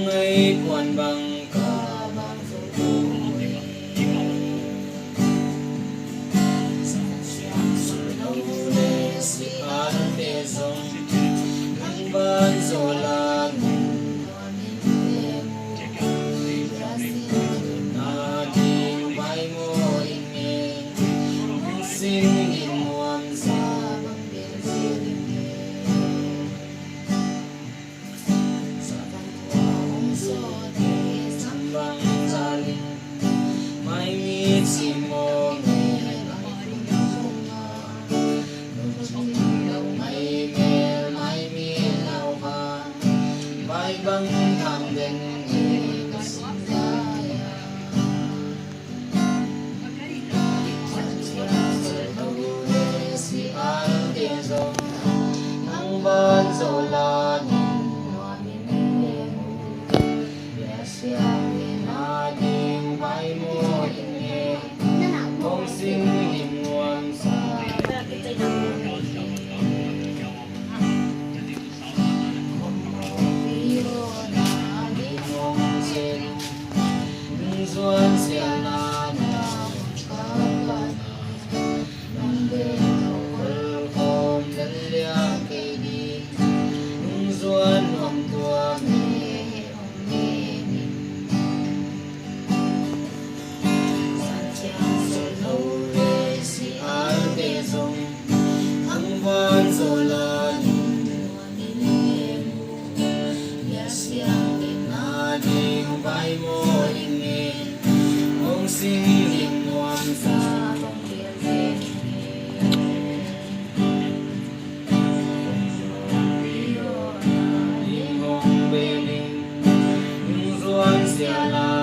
ấy quan bằng cả bằng rồi lâu để si an để dòng ngăn ban rồi là na đi bay ngồi nghe xin nhìn muôn xa bằng biển riêng mai mi chỉ mô ngày mai mê mai mi lao hoa mai băng tham đến ngày có sinh ra lâu để si an để dòng nắng ban dầu la nhìn hoa mình đêm yes na ding bay mo nghe mong xin hình ngoan xa Duan siya na kapan nang betul kom dalia kedi Duan hom tua me si al de zong ang van zola yes yang na ding bay mo xin nhìn ngoan xa trong biển riêng đi hồng bê ninh nhưng doan xia la